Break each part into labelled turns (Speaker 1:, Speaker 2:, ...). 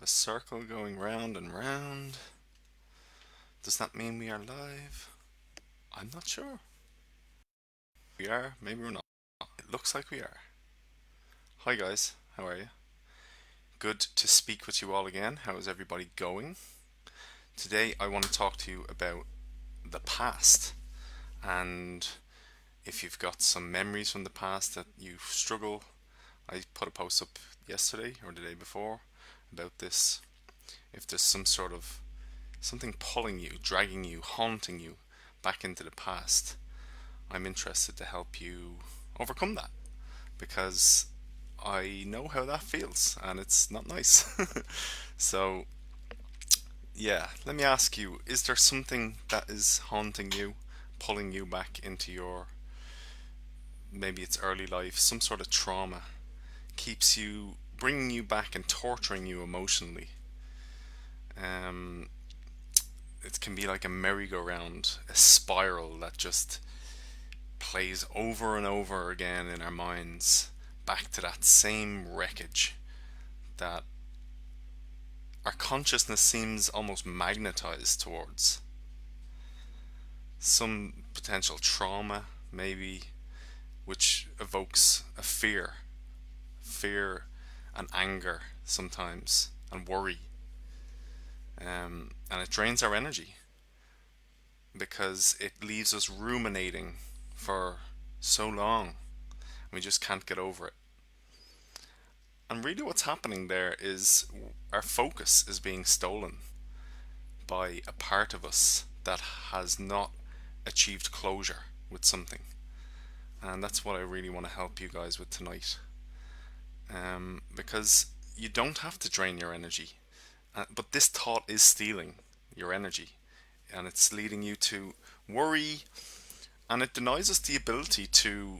Speaker 1: a circle going round and round. Does that mean we are live? I'm not sure. We are, maybe we're not. It looks like we are. Hi guys, how are you? Good to speak with you all again. How is everybody going? Today I want to talk to you about the past, and if you've got some memories from the past that you struggle. I put a post up yesterday or the day before about this. If there's some sort of something pulling you, dragging you, haunting you back into the past, I'm interested to help you overcome that, because I know how that feels and it's not nice. So, yeah, let me ask you, is there something that is haunting you, pulling you back into your, maybe it's early life, some sort of trauma, keeps you, bringing you back and torturing you emotionally? Um, it can be like a merry-go-round, a spiral that just plays over and over again in our minds, back to that same wreckage that our consciousness seems almost magnetized towards. Some potential trauma, maybe, which evokes a fear and anger sometimes, and worry. And it drains our energy because it leaves us ruminating for so long. We just can't get over it. And really, what's happening there is our focus is being stolen by a part of us that has not achieved closure with something. And that's what I really want to help you guys with tonight. Because you don't have to drain your energy, but this thought is stealing your energy, and it's leading you to worry, and it denies us the ability to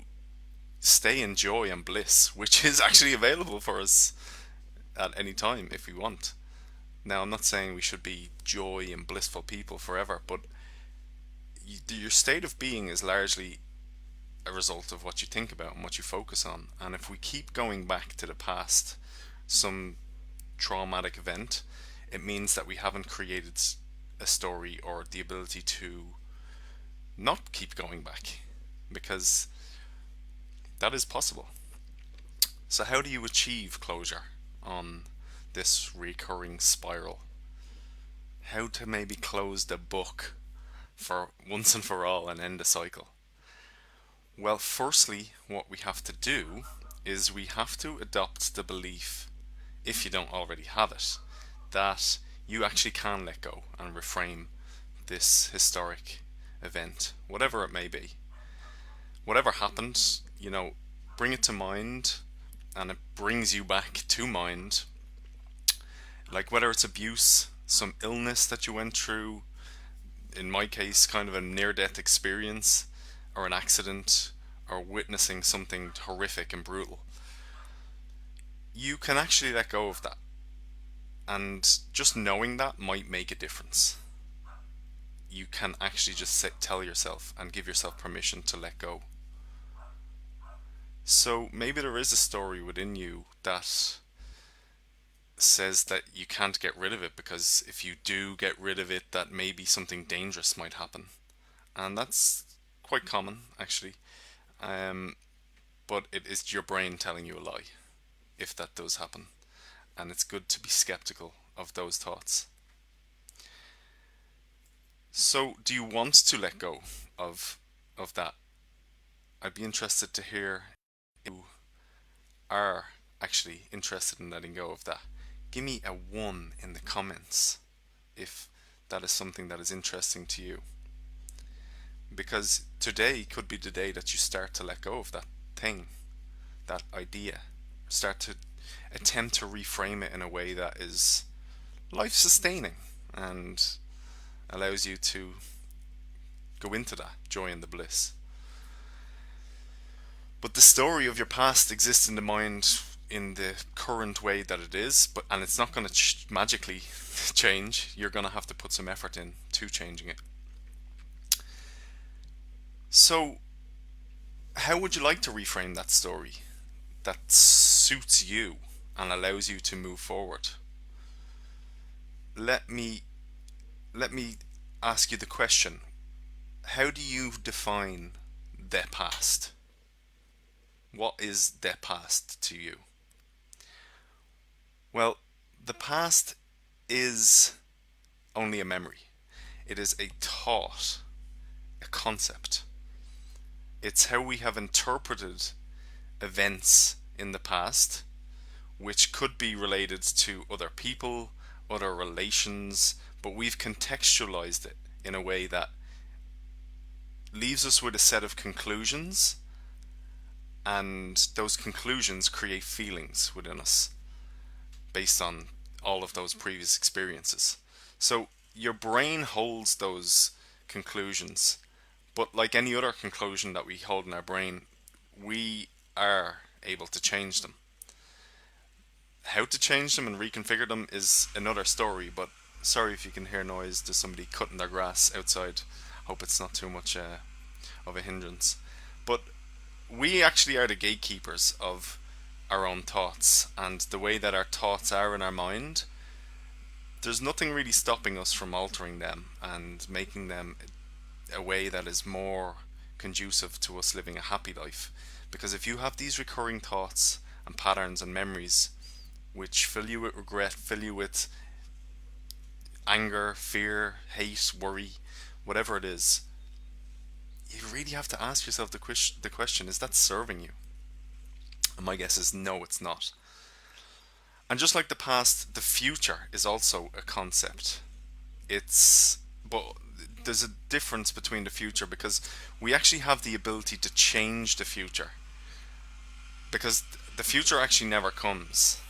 Speaker 1: stay in joy and bliss, which is actually available for us at any time if we want. Now, I'm not saying we should be joy and blissful people forever, but your state of being is largely a result of what you think about and what you focus on. And if we keep going back to the past, some traumatic event, it means that we haven't created a story or the ability to not keep going back, because that is possible. So, how do you achieve closure on this recurring spiral? How to maybe close the book for once and for all and end the cycle? Well, firstly, what we have to do is we have to adopt the belief, if you don't already have it, that you actually can let go and reframe this historic event, whatever it may be. Whatever happened, bring it to mind, and it brings you back to mind. Like whether it's abuse, some illness that you went through, in my case, kind of a near death experience, or an accident, or witnessing something horrific and brutal. You can actually let go of that. And just knowing that might make a difference. You can actually just tell yourself and give yourself permission to let go. So maybe there is a story within you that says that you can't get rid of it, because if you do get rid of it, that maybe something dangerous might happen. And that's quite common, actually. But it is your brain telling you a lie if that does happen. And it's good to be skeptical of those thoughts. So, do you want to let go of that? I'd be interested to hear if you are actually interested in letting go of that. Give me a 1 in the comments if that is something that is interesting to you. Because today could be the day that you start to let go of that thing, that idea. Start to attempt to reframe it in a way that is life-sustaining and allows you to go into that joy and the bliss. But the story of your past exists in the mind in the current way that it is, and it's not going to magically change. You're going to have to put some effort in to changing it. So, how would you like to reframe that story that suits you and allows you to move forward? let me let me ask you the question: how do you define the past? What is the past to you? Well, the past is only a memory. It is a thought, a concept. It's how we have interpreted events in the past, which could be related to other people, other relations, but we've contextualized it in a way that leaves us with a set of conclusions, and those conclusions create feelings within us based on all of those previous experiences. So your brain holds those conclusions, but like any other conclusion that we hold in our brain, we are able to change them. How to change them and reconfigure them is another story, but sorry if you can hear noise. There's somebody cutting their grass outside. Hope it's not too much of a hindrance. But we actually are the gatekeepers of our own thoughts, and the way that our thoughts are in our mind, there's nothing really stopping us from altering them and making them a way that is more conducive to us living a happy life. Because if you have these recurring thoughts and patterns and memories which fill you with regret, fill you with anger, fear, hate, worry, whatever it is, you really have to ask yourself the question: is that serving you? And my guess is no, it's not. And just like the past, the future is also a concept. But there's a difference between the future, because we actually have the ability to change the future. Because the future actually never comes.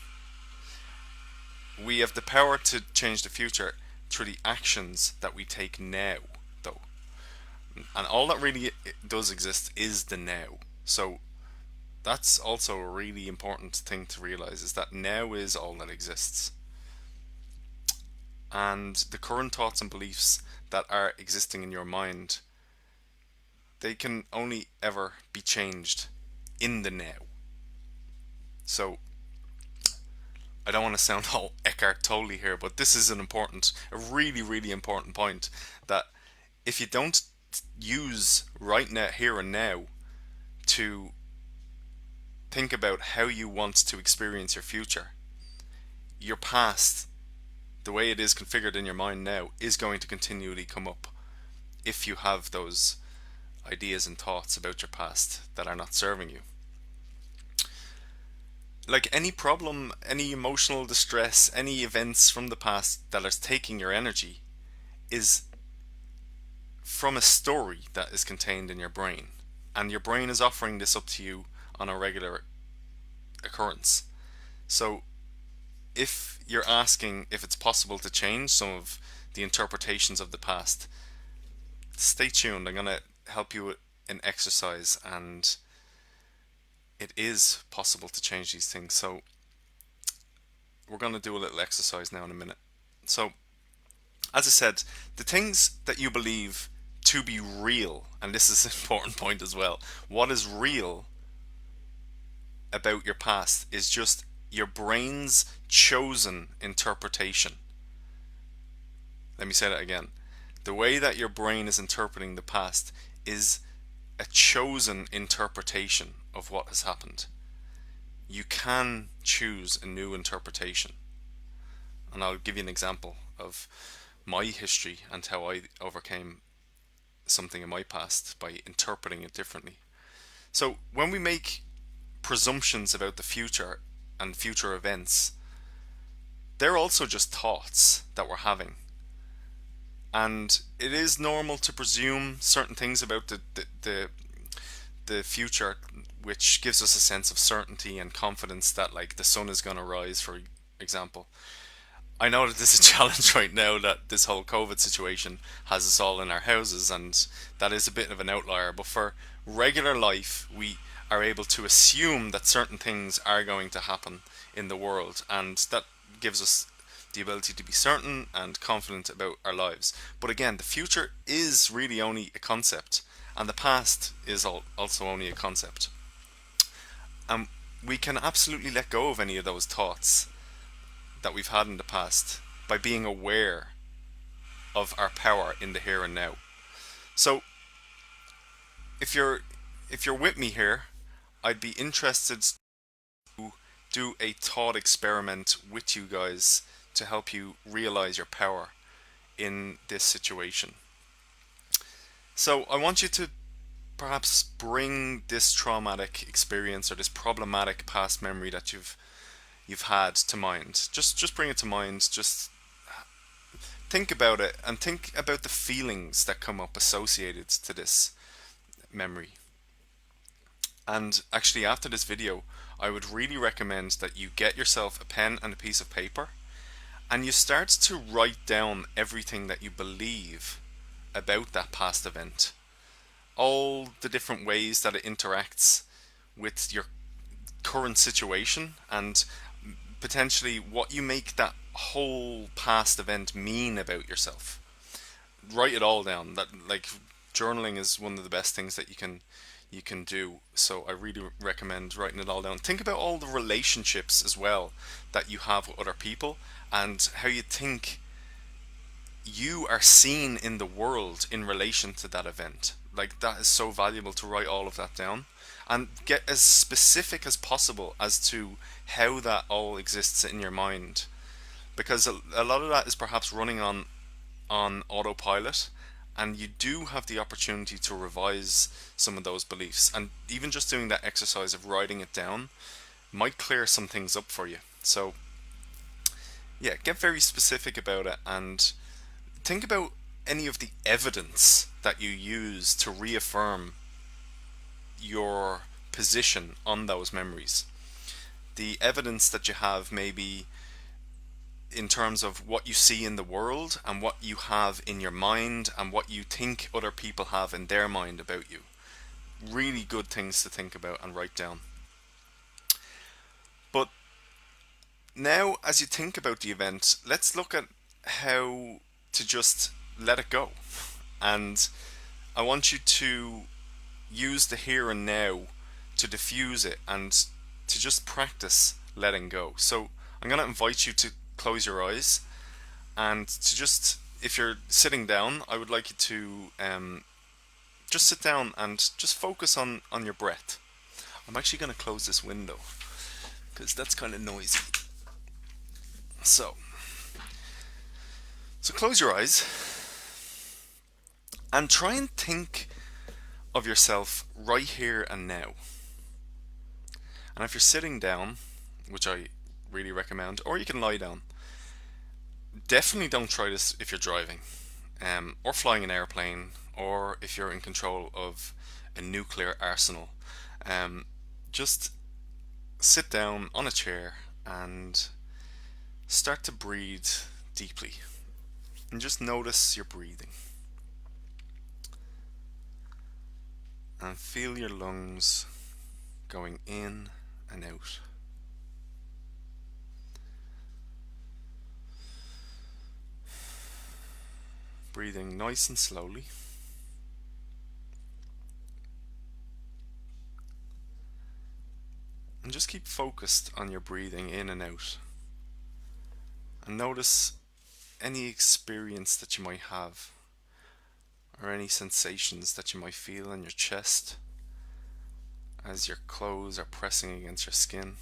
Speaker 1: We have the power to change the future through the actions that we take now, though. And all that really does exist is the now. So that's also a really important thing to realize, is that now is all that exists. And the current thoughts and beliefs that are existing in your mind, they can only ever be changed in the now. So I don't want to sound all Eckhart Tolle here, but this is a really, really important point, that if you don't use right now, here and now, to think about how you want to experience your future, your past, the way it is configured in your mind now, is going to continually come up if you have those ideas and thoughts about your past that are not serving you. Like any problem, any emotional distress, any events from the past that are taking your energy, is from a story that is contained in your brain. And your brain is offering this up to you on a regular occurrence. So if you're asking if it's possible to change some of the interpretations of the past, stay tuned. I'm going to help you with an exercise, and it is possible to change these things. So we're going to do a little exercise now in a minute. So, as I said, the things that you believe to be real, and this is an important point as well, what is real about your past is just your brain's chosen interpretation. Let me say that again. The way that your brain is interpreting the past is a chosen interpretation of what has happened. You can choose a new interpretation. And I'll give you an example of my history and how I overcame something in my past by interpreting it differently. So when we make presumptions about the future and future events, they're also just thoughts that we're having. And it is normal to presume certain things about the future, which gives us a sense of certainty and confidence that, like, the sun is going to rise, for example. I know that this is a challenge right now, that this whole COVID situation has us all in our houses, and that is a bit of an outlier. But for regular life, we are able to assume that certain things are going to happen in the world, and that gives us the ability to be certain and confident about our lives. But again, the future is really only a concept, and the past is also only a concept. We can absolutely let go of any of those thoughts that we've had in the past, by being aware of our power in the here and now. So if you're with me here, I'd be interested to do a thought experiment with you guys to help you realize your power in this situation. So I want you to perhaps bring this traumatic experience or this problematic past memory that you've had to mind. Just bring it to mind. Just think about it and think about the feelings that come up associated to this memory. And actually, after this video, I would really recommend that you get yourself a pen and a piece of paper and you start to write down everything that you believe about that past event. All the different ways that it interacts with your current situation and potentially what you make that whole past event mean about yourself. Write it all down. That, like, journaling is one of the best things that you can do. So I really recommend writing it all down. Think about all the relationships as well that you have with other people and how you think you are seen in the world in relation to that event. Like, that is so valuable to write all of that down and get as specific as possible as to how that all exists in your mind, because a lot of that is perhaps running on autopilot, and you do have the opportunity to revise some of those beliefs, and even just doing that exercise of writing it down might clear some things up for you. So yeah, get very specific about it and think about any of the evidence that you use to reaffirm your position on those memories. The evidence that you have maybe in terms of what you see in the world and what you have in your mind and what you think other people have in their mind about you. Really good things to think about and write down. But now, as you think about the event, let's look at how to just let it go. And I want you to use the here and now to diffuse it and to just practice letting go. So I'm going to invite you to close your eyes and to just, if you're sitting down, I would like you to just sit down and just focus on your breath. I'm actually going to close this window because that's kind of noisy. So close your eyes and try and think of yourself right here and now. And if you're sitting down, which I really recommend, or you can lie down, definitely don't try this if you're driving, or flying an airplane, or if you're in control of a nuclear arsenal. Just sit down on a chair and start to breathe deeply. And just notice your breathing. And feel your lungs going in and out. Breathing nice and slowly. And just keep focused on your breathing in and out. And notice any experience that you might have, or any sensations that you might feel in your chest as your clothes are pressing against your skin.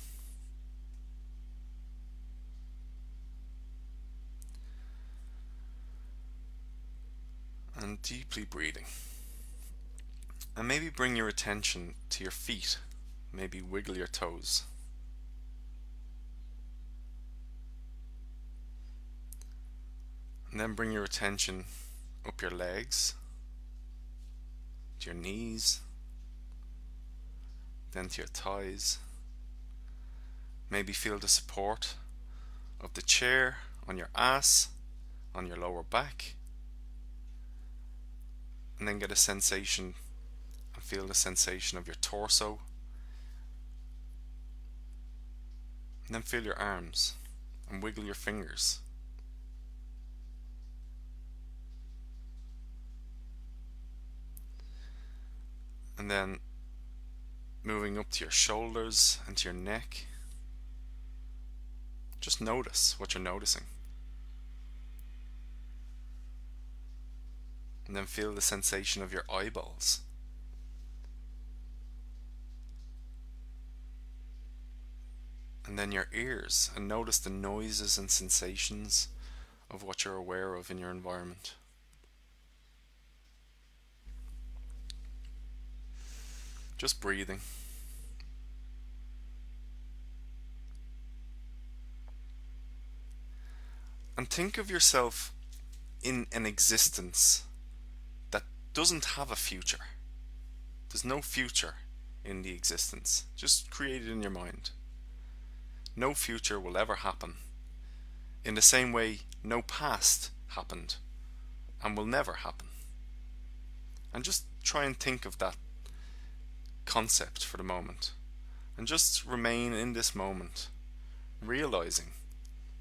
Speaker 1: And deeply breathing. And maybe bring your attention to your feet. Maybe wiggle your toes. And then bring your attention up your legs, to your knees, then to your thighs. Maybe feel the support of the chair on your ass, on your lower back. And then get a sensation and feel the sensation of your torso. And then feel your arms and wiggle your fingers. And then moving up to your shoulders and to your neck. Just notice what you're noticing. And then feel the sensation of your eyeballs. And then your ears, and notice the noises and sensations of what you're aware of in your environment. Just breathing. And think of yourself in an existence that doesn't have a future. There's no future in the existence, just created in your mind. No future will ever happen. In the same way, no past happened and will never happen. And just try and think of that concept for the moment. And just remain in this moment, realizing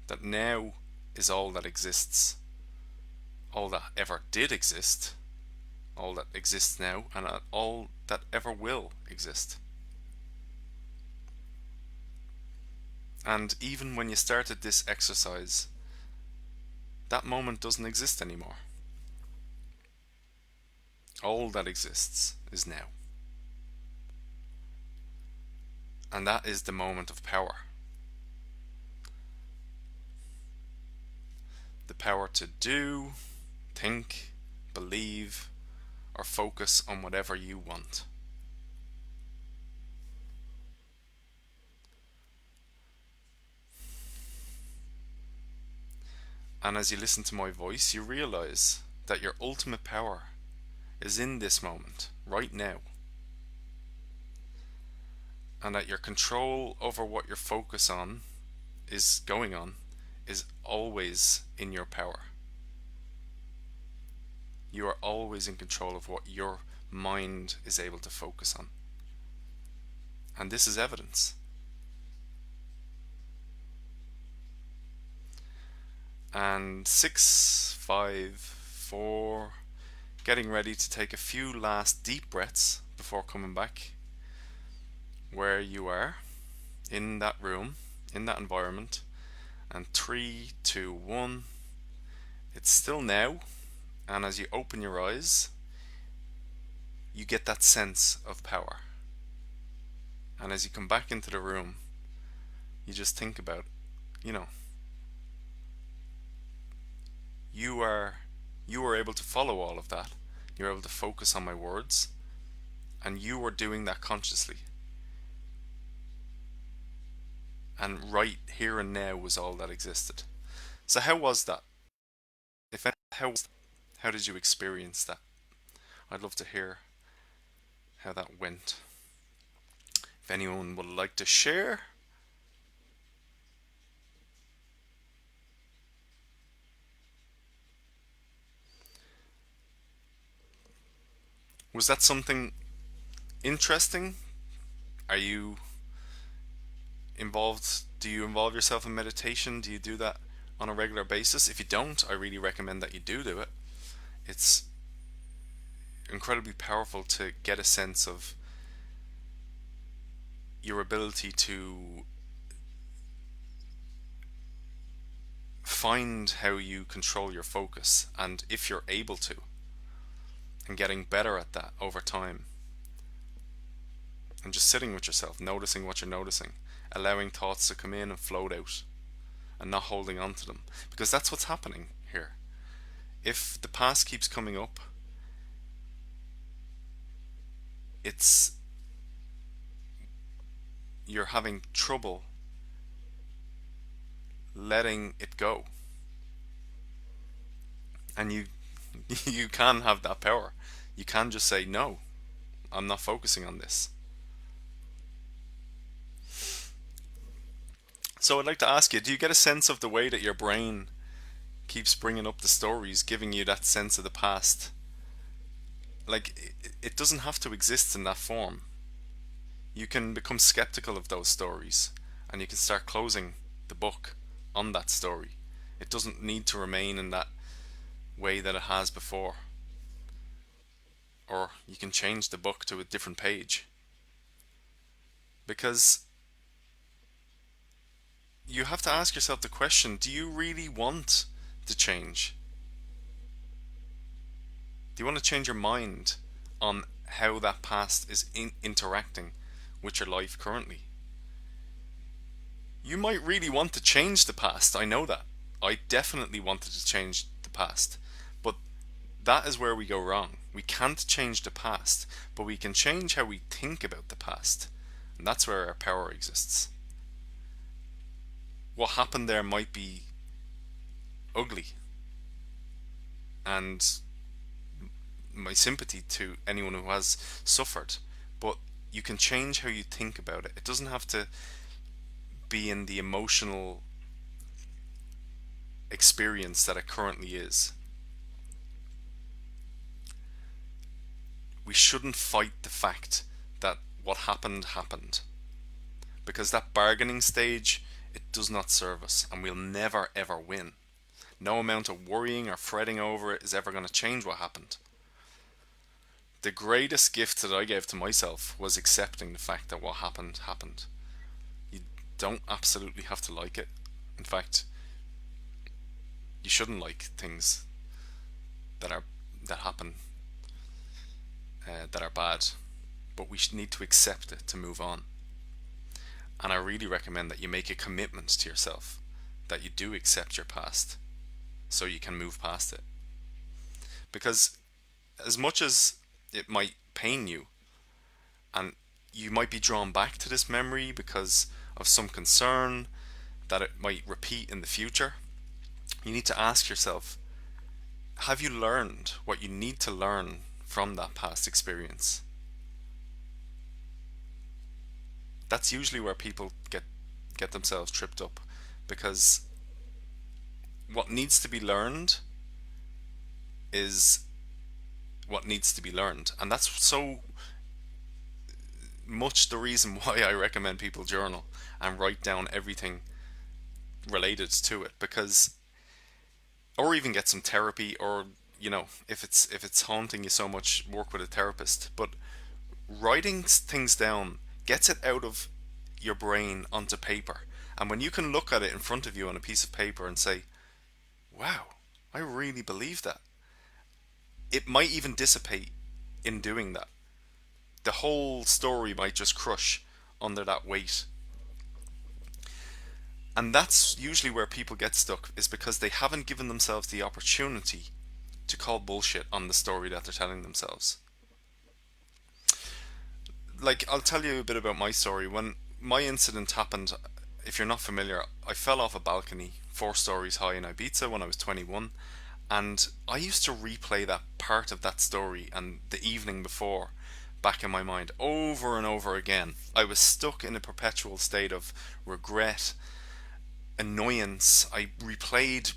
Speaker 1: that now is all that exists, all that ever did exist, all that exists now, and all that ever will exist. And even when you started this exercise, that moment doesn't exist anymore. All that exists is now. And that is the moment of power. The power to do, think, believe, or focus on whatever you want. And as you listen to my voice, you realize that your ultimate power is in this moment, right now. And that your control over what your focus on is going on is always in your power. You are always in control of what your mind is able to focus on. And this is evidence. And 6, 5, 4, getting ready to take a few last deep breaths before coming back where you are in that room, in that environment. And 3, 2, 1, it's still now. And as you open your eyes, you get that sense of power. And as you come back into the room, you just think about, you are able to follow all of that. You're able to focus on my words, and you are doing that consciously. And right here and now was all that existed. So how was that? How did you experience that? I'd love to hear how that went. If anyone would like to share. Was that something interesting? Are you involved? Do you involve yourself in meditation? Do you do that on a regular basis? If you don't, I really recommend that you do it. It's incredibly powerful to get a sense of your ability to find how you control your focus, and if you're able to, and getting better at that over time. And just sitting with yourself, noticing what you're noticing, allowing thoughts to come in and float out, and not holding on to them. Because that's what's happening here. If the past keeps coming up, you're having trouble letting it go. And you can have that power. You can just say, no, I'm not focusing on this. So I'd like to ask you, do you get a sense of the way that your brain keeps bringing up the stories, giving you that sense of the past? Like, it doesn't have to exist in that form. You can become skeptical of those stories, and you can start closing the book on that story. It doesn't need to remain in that way that it has before. Or you can change the book to a different page. Because you have to ask yourself the question, do you really want to change? Do you want to change your mind on how that past is interacting with your life currently? You might really want to change the past. I know that. I definitely wanted to change the past. But that is where we go wrong. We can't change the past, but we can change how we think about the past. And that's where our power exists. What happened there might be ugly, and my sympathy to anyone who has suffered, but you can change how you think about it. It doesn't have to be in the emotional experience that it currently is. We shouldn't fight the fact that what happened happened, because that bargaining stage, it does not serve us, and we'll never ever win. No amount of worrying or fretting over it is ever going to change what happened. The greatest gift that I gave to myself was accepting the fact that what happened happened. You don't absolutely have to like it. In fact, you shouldn't like things that are that happen that are bad, but we need to accept it to move on. And I really recommend that you make a commitment to yourself that you do accept your past so you can move past it. Because as much as it might pain you, and you might be drawn back to this memory because of some concern that it might repeat in the future, you need to ask yourself, have you learned what you need to learn from that past experience? That's usually where people get themselves tripped up, because what needs to be learned is what needs to be learned. And that's so much the reason why I recommend people journal and write down everything related to it, because or even get some therapy, or if it's haunting you so much, work with a therapist. But writing things down gets it out of your brain onto paper, and when you can look at it in front of you on a piece of paper and say, wow, I really believe that, it might even dissipate in doing that. The whole story might just crush under that weight. And that's usually where people get stuck, is because they haven't given themselves the opportunity to call bullshit on the story that they're telling themselves. Like, I'll tell you a bit about my story. When my incident happened, if you're not familiar, I fell off a balcony 4 stories high in Ibiza when I was 21. And I used to replay that part of that story and the evening before back in my mind over and over again. I was stuck in a perpetual state of regret, annoyance. I replayed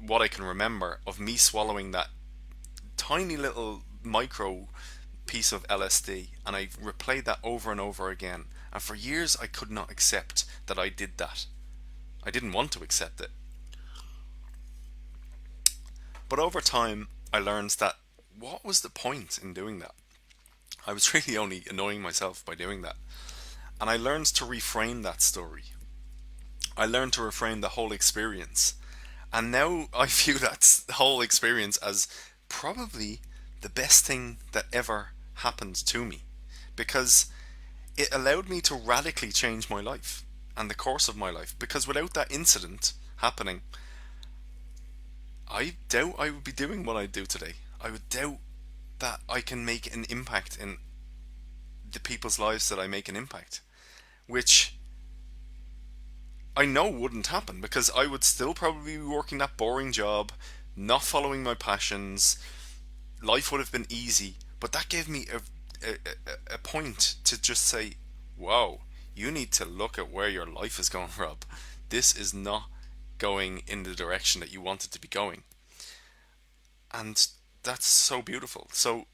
Speaker 1: what I can remember of me swallowing that tiny little micro piece of LSD, and I replayed that over and over again. And for years I could not accept that I did that. I didn't want to accept it. But over time I learned that what was the point in doing that? I was really only annoying myself by doing that. And I learned to reframe that story. I learned to reframe the whole experience. And now I view that whole experience as probably the best thing that ever happened to me, because it allowed me to radically change my life and the course of my life. Because without that incident happening, I doubt I would be doing what I do today. I would doubt that I can make an impact in the people's lives that I make an impact, which I know wouldn't happen, because I would still probably be working that boring job, not following my passions. Life would have been easy, but that gave me a point to just say, wow, you need to look at where your life is going, Rob. This is not going in the direction that you want it to be going. And that's so beautiful. So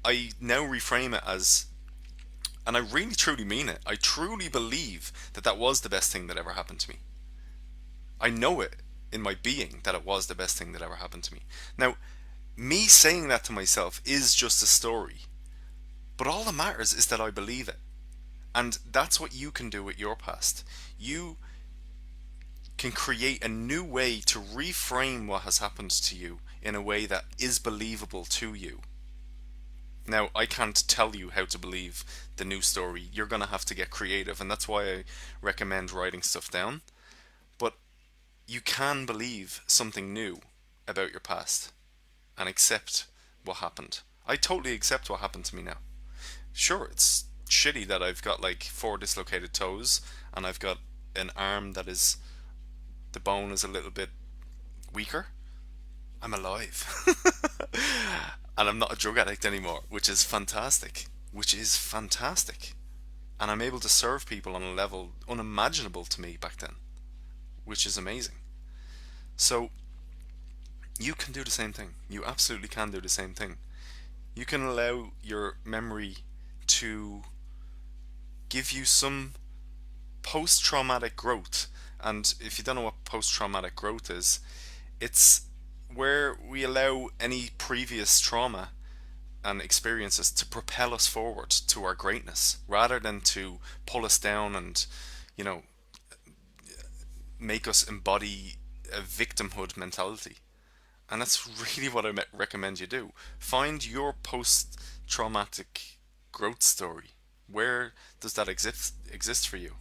Speaker 1: I now reframe it as, and I really truly mean it, I truly believe that that was the best thing that ever happened to me. I know it in my being that it was the best thing that ever happened to me. Now, me saying that to myself is just a story, but all that matters is that I believe it. And that's what you can do with your past. You can create a new way to reframe what has happened to you in a way that is believable to you. Now, I can't tell you how to believe the new story. You're going to have to get creative, and that's why I recommend writing stuff down. But you can believe something new about your past and accept what happened. I totally accept what happened to me now. Sure, it's shitty that I've got like four dislocated toes and I've got an arm that is, the bone is a little bit weaker. I'm alive. And I'm not a drug addict anymore, which is fantastic. Which is fantastic. And I'm able to serve people on a level unimaginable to me back then, which is amazing. So you can do the same thing. You absolutely can do the same thing. You can allow your memory to give you some post traumatic growth. And if you don't know what post traumatic growth is, it's where we allow any previous trauma and experiences to propel us forward to our greatness rather than to pull us down and, you know, make us embody a victimhood mentality. And that's really what I recommend you do. Find your post traumatic growth story. Where does that exist for you?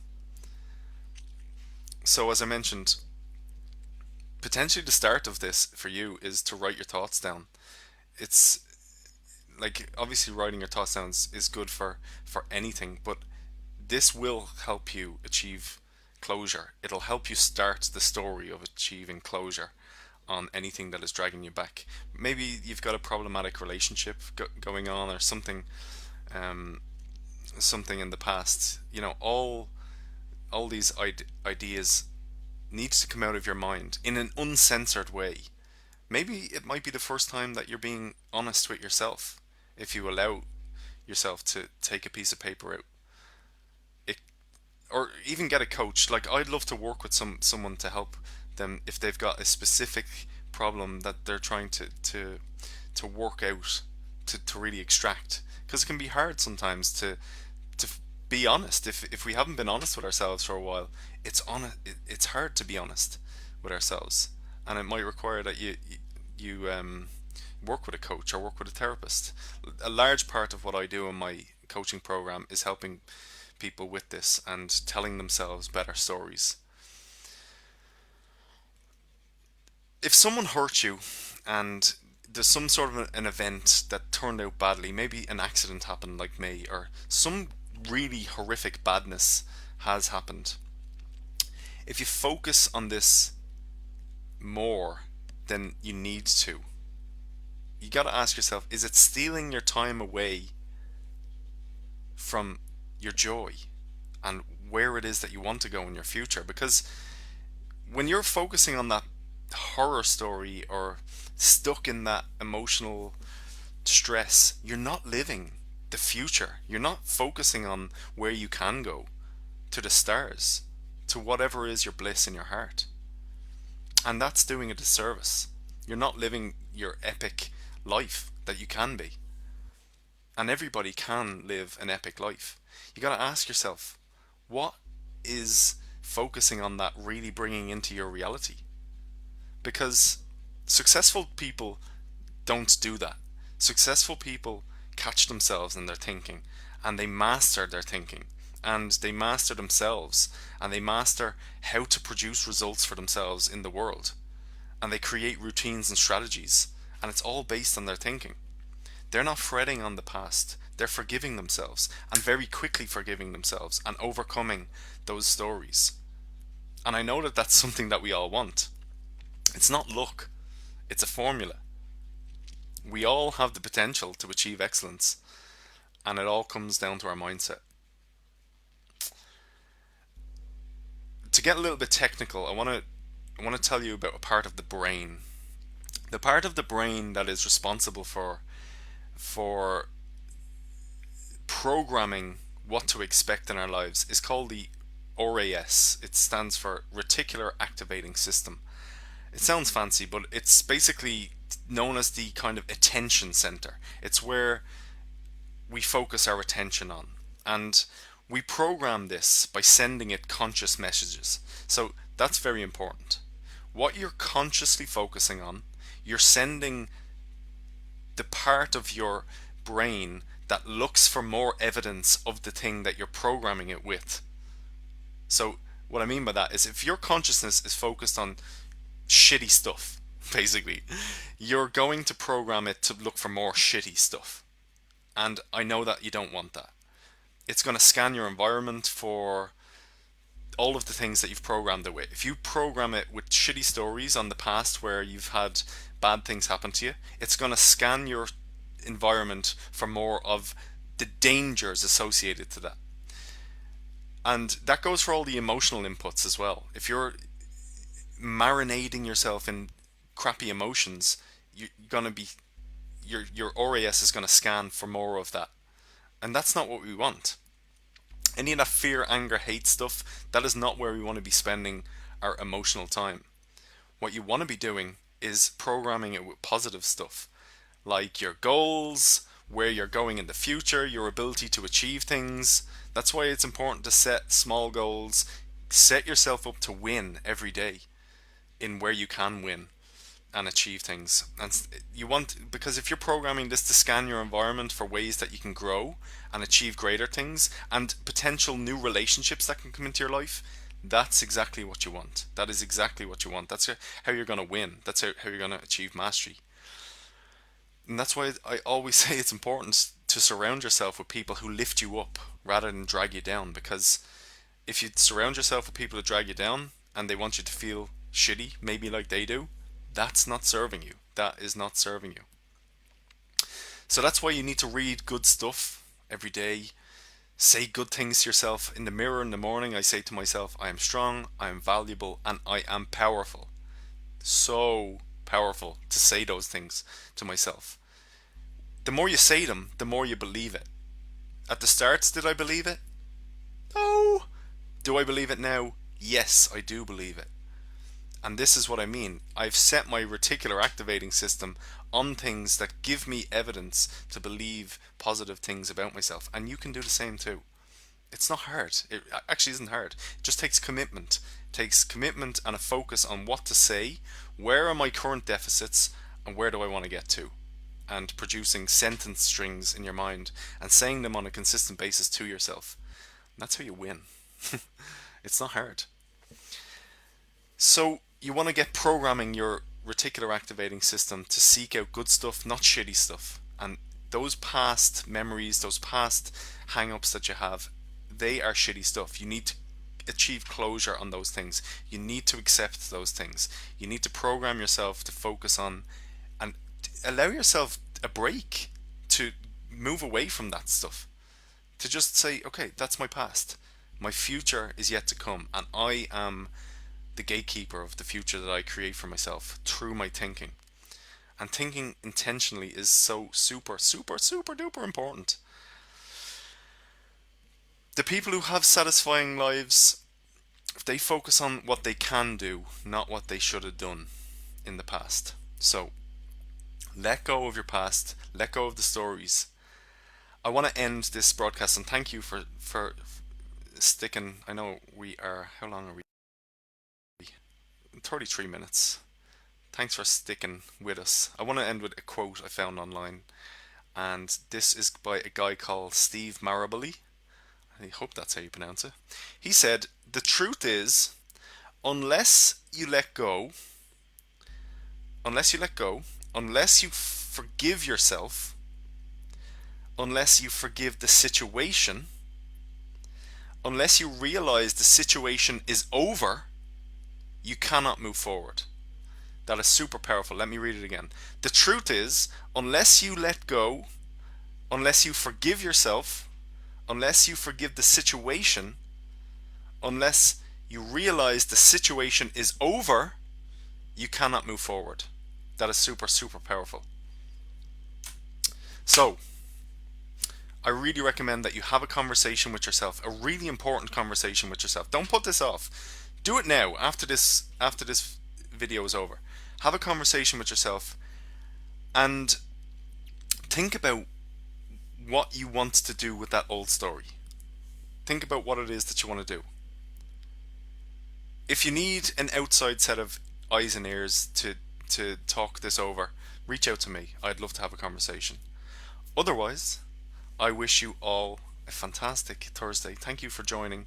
Speaker 1: So, as I mentioned, potentially the start of this for you is to write your thoughts down. It's like, obviously writing your thoughts down is good for anything, but this will help you achieve closure. It'll help you start the story of achieving closure on anything that is dragging you back. Maybe you've got a problematic relationship going on, or um, something in the past. You know, all these ideas need to come out of your mind in an uncensored way. Maybe it might be the first time that you're being honest with yourself. If you allow yourself to take a piece of paper out, it, or even get a coach. Like, I'd love to work with someone to help them if they've got a specific problem that they're trying to work out, to really extract, because it can be hard sometimes to be honest. If we haven't been honest with ourselves for a while, it's hard to be honest with ourselves, and it might require that you work with a coach or work with a therapist. A large part of what I do in my coaching program is helping people with this and telling themselves better stories. If someone hurt you and there's some sort of an event that turned out badly, maybe an accident happened like me, or some really horrific badness has happened, if you focus on this more than you need to, you got to ask yourself, is it stealing your time away from your joy and where it is that you want to go in your future? Because when you're focusing on that horror story or stuck in that emotional stress, you're not living the future. You're not focusing on where you can go, to the stars, to whatever is your bliss in your heart. And that's doing a disservice. You're not living your epic life that you can be. And everybody can live an epic life. You got to ask yourself, what is focusing on that really bringing into your reality? Because successful people don't do that. Successful people catch themselves in their thinking, and they master their thinking, and they master themselves, and they master how to produce results for themselves in the world, and they create routines and strategies, and it's all based on their thinking. They're not fretting on the past. They're forgiving themselves, and very quickly forgiving themselves and overcoming those stories. And I know that that's something that we all want. It's not luck, it's a formula. We all have the potential to achieve excellence, and it all comes down to our mindset. To get a little bit technical, I want to tell you about a part of the brain. The part of the brain that is responsible for programming what to expect in our lives is called the RAS. It stands for Reticular Activating System. It sounds fancy, but it's basically known as the kind of attention center. It's where we focus our attention on. And We program this by sending it conscious messages. So that's very important. What you're consciously focusing on, you're sending the part of your brain that looks for more evidence of the thing that you're programming it with. So what I mean by that is, if your consciousness is focused on shitty stuff, basically, you're going to program it to look for more shitty stuff. And I know that you don't want that. It's going to scan your environment for all of the things that you've programmed it with. If you program it with shitty stories on the past where you've had bad things happen to you, it's going to scan your environment for more of the dangers associated to that. And that goes for all the emotional inputs as well. If you're marinating yourself in crappy emotions, you're going to be your RAS is going to scan for more of that. And that's not what we want. Any of that fear, anger, hate stuff, that is not where we want to be spending our emotional time. What you want to be doing is programming it with positive stuff, like your goals, where you're going in the future, your ability to achieve things. That's why it's important to set small goals. Set yourself up to win every day in where you can win and achieve things. And you want, because if you're programming this to scan your environment for ways that you can grow and achieve greater things and potential new relationships that can come into your life, that's exactly what you want. That is exactly what you want. That's how you're going to win. That's how you're going to achieve mastery. And that's why I always say it's important to surround yourself with people who lift you up rather than drag you down. Because if you surround yourself with people who drag you down and they want you to feel shitty, maybe like they do, that's not serving you. That is not serving you. So that's why you need to read good stuff every day. Say good things to yourself. In the mirror in the morning, I say to myself, I am strong, I am valuable, and I am powerful. So powerful to say those things to myself. The more you say them, the more you believe it. At the start, did I believe it? No. Do I believe it now? Yes, I do believe it. And this is what I mean. I've set my reticular activating system on things that give me evidence to believe positive things about myself. And you can do the same too. It's not hard. It actually isn't hard. It just takes commitment. It takes commitment and a focus on what to say, where are my current deficits, and where do I want to get to. And producing sentence strings in your mind and saying them on a consistent basis to yourself. That's how you win. It's not hard. So you want to get programming your reticular activating system to seek out good stuff, not shitty stuff. And those past memories, those past hang-ups that you have, they are shitty stuff. You need to achieve closure on those things. You need to accept those things. You need to program yourself to focus on and allow yourself a break to move away from that stuff. To just say, okay, that's my past. My future is yet to come, and I am the gatekeeper of the future that I create for myself through my thinking. And thinking intentionally is so super duper important. The people who have satisfying lives, they focus on what they can do, not what they should have done in the past. So let go of your past, let go of the stories. I want to end this broadcast and thank you for sticking. I know we are, how long are we? 33 minutes. Thanks for sticking with us. I want to end with a quote I found online, and this is by a guy called Steve Maraboli. I hope that's how you pronounce it. He said, "The truth is, unless you let go, unless you forgive yourself, unless you forgive the situation, unless you realize the situation is over, you cannot move forward." That is super powerful. Let me read it again. The truth is, unless you let go, unless you forgive yourself, unless you forgive the situation, unless you realize the situation is over, you cannot move forward. That is super powerful. So, I really recommend that you have a conversation with yourself, a really important conversation with yourself. Don't put this off. Do it now, after this video is over. Have a conversation with yourself and think about what you want to do with that old story. Think about what it is that you want to do. If you need an outside set of eyes and ears to talk this over, reach out to me. I'd love to have a conversation. Otherwise, I wish you all a fantastic Thursday. Thank you for joining,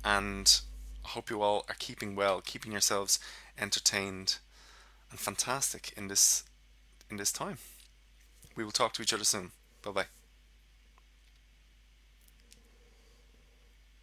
Speaker 1: and I hope you all are keeping well, keeping yourselves entertained and fantastic in this time. We will talk to each other soon. Bye bye.